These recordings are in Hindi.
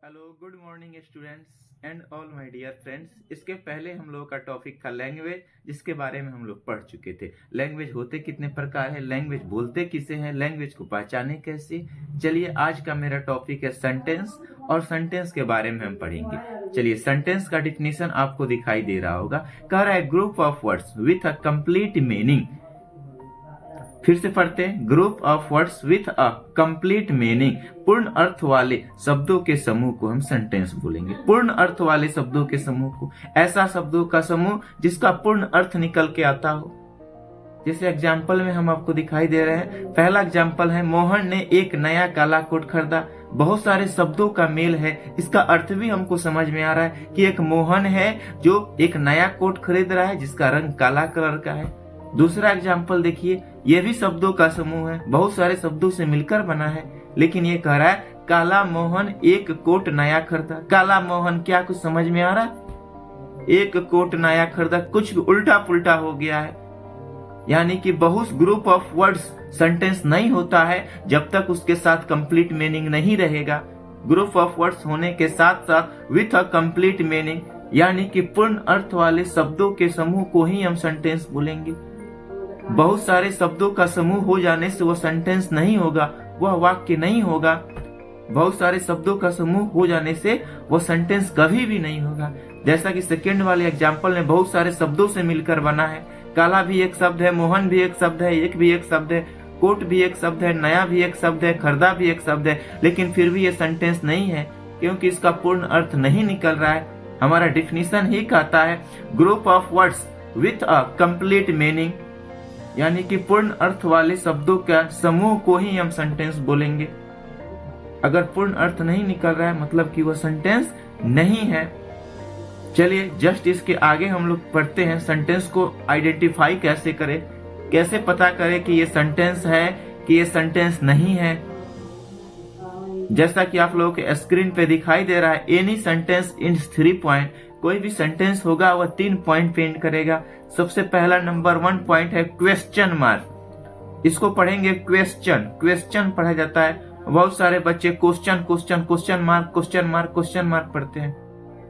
Hello good morning students and all my dear friends. इसके पहले हम लोग का टॉपिक था लैंग्वेज, जिसके बारे में हम लोग पढ़ चुके थे। लैंग्वेज होते कितने प्रकार है, लैंग्वेज बोलते किसे हैं, लैंग्वेज को पहचाने कैसे। चलिए आज का मेरा टॉपिक है सेंटेंस, और सेंटेंस के बारे में हम पढ़ेंगे। चलिए सेंटेंस का डिफिनीशन आपको दिखाई दे रहा होगा। कह रहा है group of words with a complete meaning. फिर से पढ़ते हैं, group of words with a complete meaning. पूर्ण अर्थ वाले शब्दों के समूह को हम सेंटेंस बोलेंगे। पूर्ण अर्थ वाले शब्दों के समूह को, ऐसा शब्दों का समूह जिसका पूर्ण अर्थ निकल के आता हो। जैसे एग्जाम्पल में हम आपको दिखाई दे रहे हैं। पहला एग्जाम्पल है, मोहन ने एक नया काला कोट खरीदा। बहुत सारे शब्दों का मेल है, इसका अर्थ भी हमको समझ में आ रहा है कि एक मोहन है जो एक नया कोट खरीद रहा है जिसका रंग काला कलर का है। दूसरा एग्जाम्पल देखिए, ये भी शब्दों का समूह है, बहुत सारे शब्दों से मिलकर बना है, लेकिन ये कह रहा है काला मोहन एक कोट नया खरीदा। काला मोहन, क्या कुछ समझ में आ रहा है? एक कोट नया खरीदा, कुछ उल्टा पुल्टा हो गया है। यानी कि बहुत ग्रुप ऑफ वर्ड्स सेंटेंस नहीं होता है जब तक उसके साथ कंप्लीट मीनिंग नहीं रहेगा। ग्रुप ऑफ वर्ड्स होने के साथ साथ विथ अ कंप्लीट मीनिंग, यानी कि पूर्ण अर्थ वाले शब्दों के समूह को ही हम सेंटेंस बोलेंगे। बहुत सारे शब्दों का समूह हो जाने से वो सेंटेंस नहीं होगा, वह वाक्य नहीं होगा। बहुत सारे शब्दों का समूह हो जाने से वो सेंटेंस कभी भी नहीं होगा। जैसा कि सेकंड वाले एग्जाम्पल में बहुत सारे शब्दों से मिलकर बना है। काला भी एक शब्द है, मोहन भी एक शब्द है, एक भी एक शब्द है, कोट भी एक शब्द है, नया भी एक शब्द है, खरीदा भी एक शब्द है, लेकिन फिर भी ये सेंटेंस नहीं है क्योंकि इसका पूर्ण अर्थ नहीं निकल रहा है। हमारा डिफिनीशन ही कहता है group of words with a complete meaning, यानी कि पूर्ण अर्थ वाले शब्दों का समूह को ही हम सेंटेंस बोलेंगे। अगर पूर्ण अर्थ नहीं निकल रहा है मतलब कि वह सेंटेंस नहीं है। चलिए जस्ट इसके आगे हम लोग पढ़ते हैं, सेंटेंस को आइडेंटिफाई कैसे करें, कैसे पता करें कि ये सेंटेंस है कि ये सेंटेंस नहीं है। जैसा कि आप लोगों के स्क्रीन पे दिखाई दे रहा है, एनी सेंटेंस इन 3 पॉइंट। कोई भी सेंटेंस होगा वह 3 पॉइंट पे एंड करेगा। सबसे पहला नंबर 1 पॉइंट है क्वेश्चन मार्क। इसको पढ़ेंगे क्वेश्चन, क्वेश्चन पढ़ा जाता है। बहुत सारे बच्चे question question question mark question mark question mark पढ़ते हैं।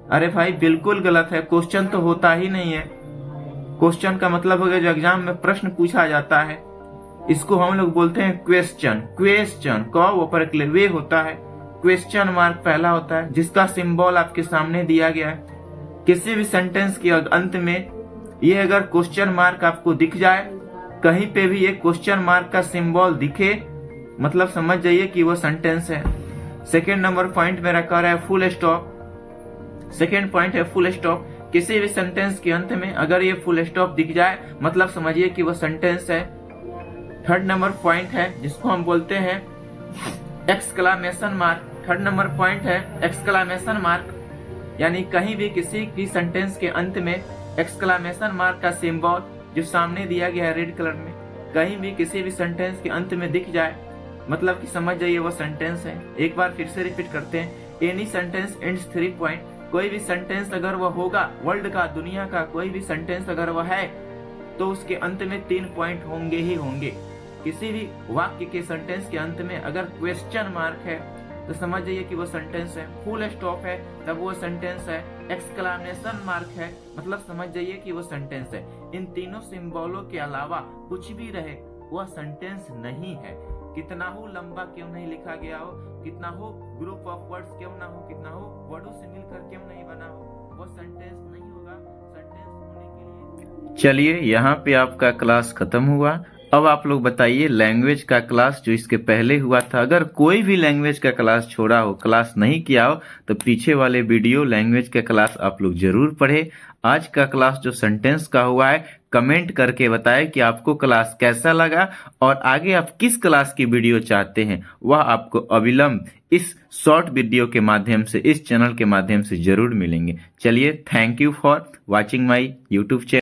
अरे भाई बिल्कुल गलत है, क्वेश्चन तो होता ही नहीं है। क्वेश्चन का मतलब हो गया जो एग्जाम में प्रश्न पूछा जाता है, इसको हम लोग बोलते हैं क्वेश्चन। क्वेश्चन का ऊपर वे होता है, क्वेश्चन मार्क पहला होता है जिसका सिंबल आपके सामने दिया गया है। किसी भी सेंटेंस के अंत में ये अगर क्वेश्चन मार्क आपको दिख जाए, कहीं पे भी एक क्वेश्चन मार्क का सिंबल दिखे, मतलब समझ जाइए कि वो सेंटेंस है। सेकेंड नंबर पॉइंट मेरा कह रहा है फुल स्टॉप। सेकेंड पॉइंट है फुल स्टॉप। किसी भी सेंटेंस के अंत में अगर ये फुल स्टॉप दिख जाए मतलब समझिए कि वो सेंटेंस है। थर्ड नंबर पॉइंट है जिसको हम बोलते हैं exclamation mark. Third number point है एक्सक्लामेशन मार्क, यानी कहीं भी किसी भी सेंटेंस के अंत में एक्सक्लामेशन मार्क का सिंबल जो सामने दिया गया है रेड कलर में, कहीं भी किसी भी सेंटेंस के अंत में दिख जाए मतलब कि समझ जाइए वो सेंटेंस है। एक बार फिर से रिपीट करते हैं, एनी सेंटेंस एंड्स 3 पॉइंट। कोई भी सेंटेंस अगर वह होगा, वर्ल्ड का, दुनिया का कोई भी सेंटेंस अगर वह है तो उसके अंत में 3 पॉइंट होंगे ही होंगे। किसी भी वाक्य के सेंटेंस के अंत में अगर क्वेश्चन मार्क है तो समझ जाइए कि वो सेंटेंस है। फुल स्टॉप है तब वो सेंटेंस है। एक्सक्लामेशन मार्क है मतलब समझ जाइए कि वो सेंटेंस है। इन तीनों सिंबलों के अलावा कुछ भी रहे वह सेंटेंस नहीं है। कितना हो लंबा क्यों नहीं लिखा गया हो, कितना हो ग्रुप ऑफ वर्ड्स क्यों ना हो, कितना हो वर्डों से मिलकर क्यों नहीं बना हो, वो सेंटेंस नहीं होगा। सेंटेंस होने के लिए चलिए यहाँ पे आपका क्लास खत्म हुआ। अब आप लोग बताइए लैंग्वेज का क्लास जो इसके पहले हुआ था, अगर कोई भी लैंग्वेज का क्लास छोड़ा हो, क्लास नहीं किया हो, तो पीछे वाले वीडियो लैंग्वेज का क्लास आप लोग जरूर पढ़े। आज का क्लास जो सेंटेंस का हुआ है, कमेंट करके बताएं कि आपको क्लास कैसा लगा और आगे आप किस क्लास की वीडियो चाहते हैं, वह आपको अविलंब इस शॉर्ट वीडियो के माध्यम से, इस चैनल के माध्यम से जरूर मिलेंगे। चलिए, thank you for watching my YouTube channel.